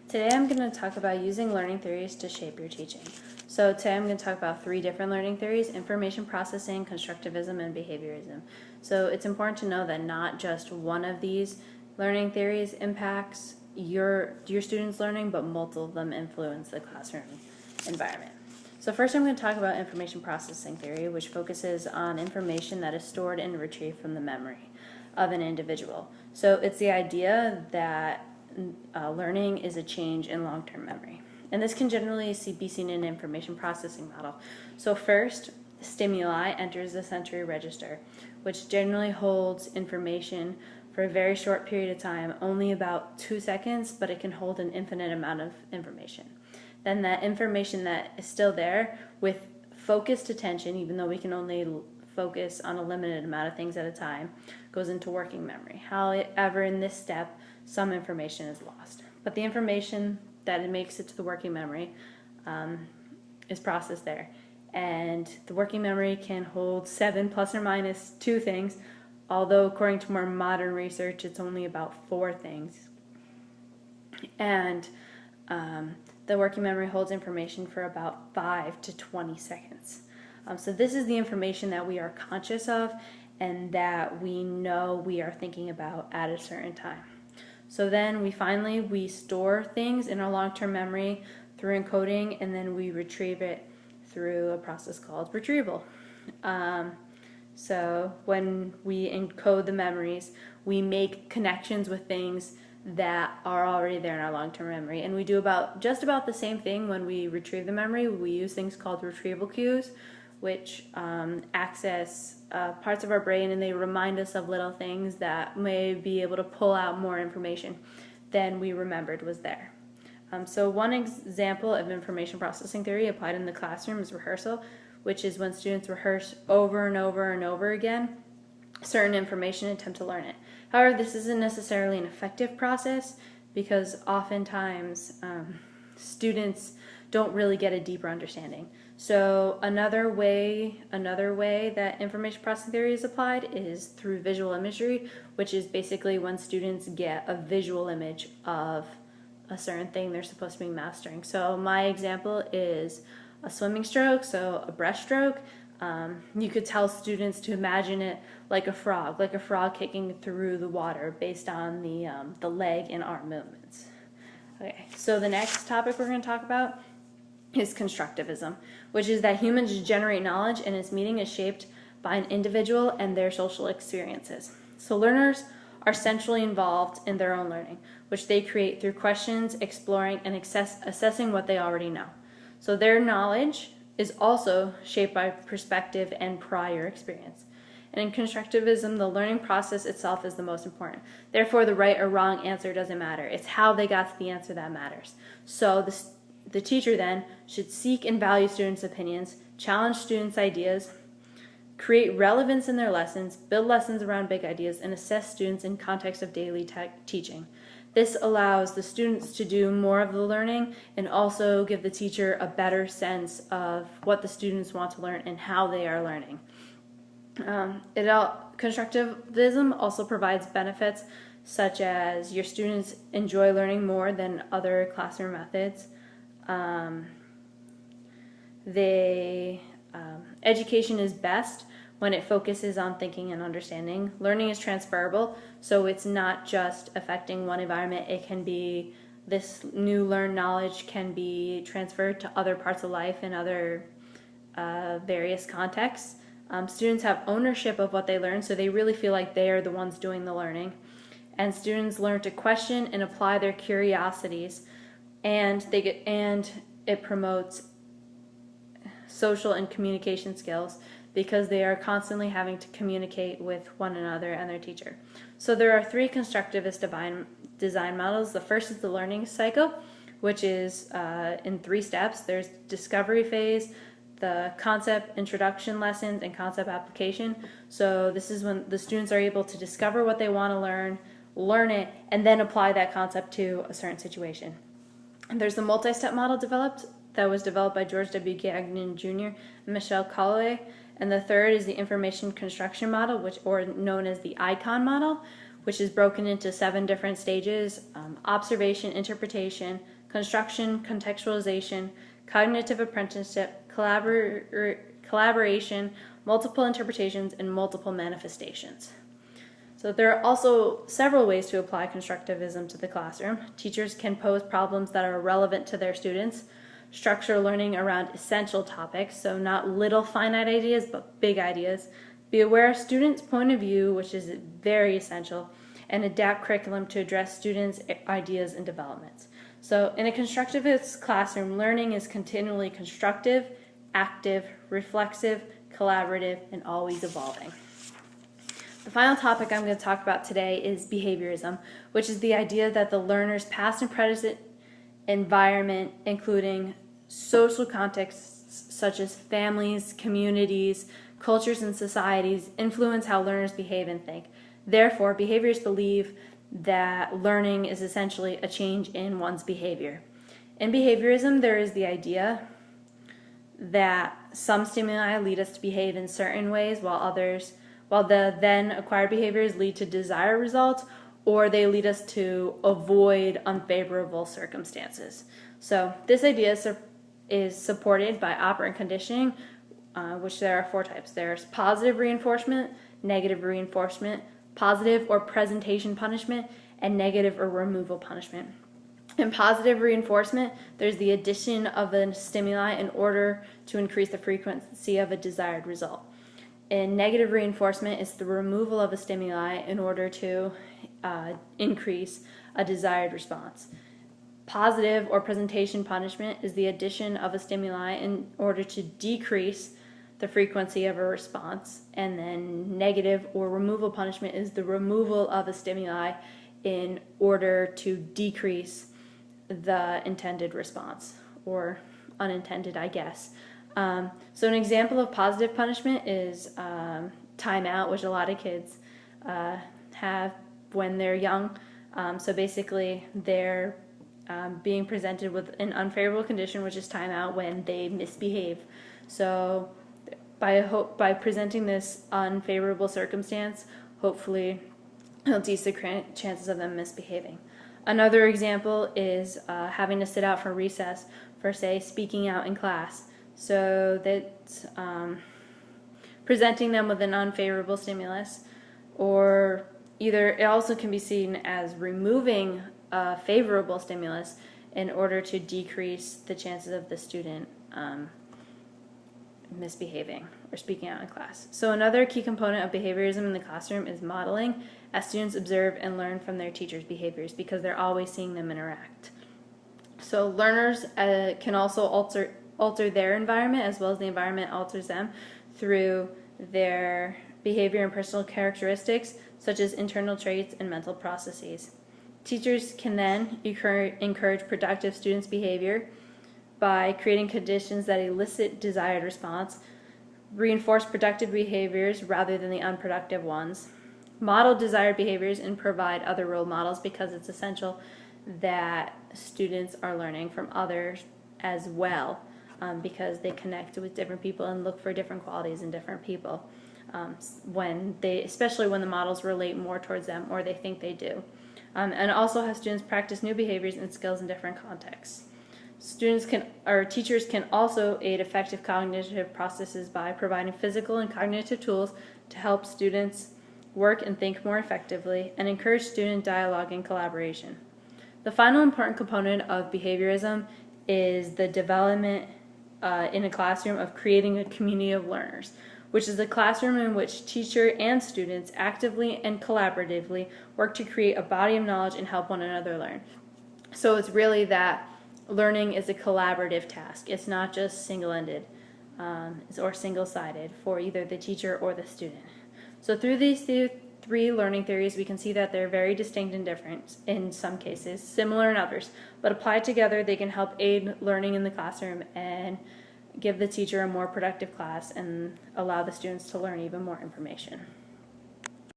Today I'm going to talk about using learning theories to shape your teaching. So today I'm going to talk about 3 different learning theories: information processing, constructivism, and behaviorism. So it's important to know that not just one of these learning theories impacts your students' learning, but multiple of them influence the classroom environment. So first I'm going to talk about information processing theory, which focuses on information that is stored and retrieved from the memory of an individual. So it's the idea that learning is a change in long-term memory. And this can generally be seen in an information processing model. So first, stimuli enters the sensory register, which generally holds information for a very short period of time, only about 2 seconds, but it can hold an infinite amount of information. Then that information that is still there with focused attention, even though we can only focus on a limited amount of things at a time, goes into working memory. However, in this step, some information is lost. But the information that it makes it to the working memory is processed there. And the working memory can hold 7 plus or minus 2 things, although according to more modern research, it's only about 4 things. And the working memory holds information for about 5 to 20 seconds. So this is the information that we are conscious of and that we know we are thinking about at a certain time. So then we store things in our long-term memory through encoding, and then we retrieve it through a process called retrieval. So when we encode the memories, we make connections with things that are already there in our long-term memory. And we do just about the same thing when we retrieve the memory. We use things called retrieval cues, which access parts of our brain, and they remind us of little things that may be able to pull out more information than we remembered was there. So one example of information processing theory applied in the classroom is rehearsal, which is when students rehearse over and over and over again certain information and attempt to learn it. However, this isn't necessarily an effective process because oftentimes students don't really get a deeper understanding. So another way that information processing theory is applied is through visual imagery, which is basically when students get a visual image of a certain thing they're supposed to be mastering. So my example is a swimming stroke, so a breaststroke. You could tell students to imagine it like a frog kicking through the water based on the leg and arm movements. Okay, so the next topic we're going to talk about is constructivism, which is that humans generate knowledge and its meaning is shaped by an individual and their social experiences. So learners are centrally involved in their own learning, which they create through questions, exploring, and assessing what they already know. So their knowledge is also shaped by perspective and prior experience. And in constructivism, the learning process itself is the most important. Therefore, the right or wrong answer doesn't matter. It's how they got to the answer that matters. So the teacher then should seek and value students' opinions, challenge students' ideas, create relevance in their lessons, build lessons around big ideas, and assess students in context of daily teaching. This allows the students to do more of the learning and also give the teacher a better sense of what the students want to learn and how they are learning. Constructivism also provides benefits such as your students enjoy learning more than other classroom methods. Education is best when it focuses on thinking and understanding. Learning is transferable, so it's not just affecting one environment. It can be, this new learned knowledge can be transferred to other parts of life and other various contexts. Students have ownership of what they learn, so they really feel like they are the ones doing the learning. And students learn to question and apply their curiosities, and it promotes social and communication skills because they are constantly having to communicate with one another and their teacher. So there are 3 constructivist design models. The first is the learning cycle, which is in 3 steps. There's discovery phase, the concept introduction lessons, and concept application. So this is when the students are able to discover what they want to learn it, and then apply that concept to a certain situation. And there's the multi-step model that was developed by George W. Gagnon Jr. and Michelle Callaway. And the third is the information construction model, or known as the ICON model, which is broken into 7 different stages: observation, interpretation, construction, contextualization, cognitive apprenticeship, collaboration, multiple interpretations, and multiple manifestations. So there are also several ways to apply constructivism to the classroom. Teachers can pose problems that are relevant to their students, structure learning around essential topics, so not little finite ideas, but big ideas. Be aware of students' point of view, which is very essential, and adapt curriculum to address students' ideas and developments. So in a constructivist classroom, learning is continually constructive, active, reflexive, collaborative, and always evolving. The final topic I'm going to talk about today is behaviorism, which is the idea that the learner's past and present environment, including social contexts such as families, communities, cultures, and societies, influence how learners behave and think. Therefore, behaviorists believe that learning is essentially a change in one's behavior. In behaviorism, there is the idea that some stimuli lead us to behave in certain ways, while the then acquired behaviors lead to desired results, or they lead us to avoid unfavorable circumstances. So this idea is supported by operant conditioning, which there are 4 types. There's positive reinforcement, negative reinforcement, positive or presentation punishment, and negative or removal punishment. In positive reinforcement, there's the addition of a stimuli in order to increase the frequency of a desired result. In negative reinforcement, it's the removal of a stimuli in order to increase a desired response. Positive or presentation punishment is the addition of a stimuli in order to decrease the frequency of a response. And then negative or removal punishment is the removal of a stimuli in order to decrease the intended response, or unintended, I guess. So an example of positive punishment is timeout, which a lot of kids have when they're young. So basically they're being presented with an unfavorable condition, which is timeout, when they misbehave. So by presenting this unfavorable circumstance, hopefully it'll decrease the chances of them misbehaving. Another example is having to sit out for recess for, say, speaking out in class. So that's presenting them with an unfavorable stimulus, or either it also can be seen as removing a favorable stimulus in order to decrease the chances of the student misbehaving or speaking out in class. So another key component of behaviorism in the classroom is modeling, as students observe and learn from their teachers' behaviors because they're always seeing them interact. So learners can also alter their environment as well as the environment alters them through their behavior and personal characteristics, such as internal traits and mental processes. Teachers can then encourage productive students' behavior by creating conditions that elicit desired response, reinforce productive behaviors rather than the unproductive ones, model desired behaviors, and provide other role models, because it's essential that students are learning from others as well, because they connect with different people and look for different qualities in different people, especially when the models relate more towards them or they think they do. And also have students practice new behaviors and skills in different contexts. Teachers can also aid effective cognitive processes by providing physical and cognitive tools to help students work and think more effectively, and encourage student dialogue and collaboration. The final important component of behaviorism is the development in a classroom of creating a community of learners, which is the classroom in which teacher and students actively and collaboratively work to create a body of knowledge and help one another learn. So it's really that learning is a collaborative task. It's not just single-ended or single-sided for either the teacher or the student. So through these 3 learning theories, we can see that they're very distinct and different in some cases, similar in others, but applied together, they can help aid learning in the classroom and give the teacher a more productive class and allow the students to learn even more information.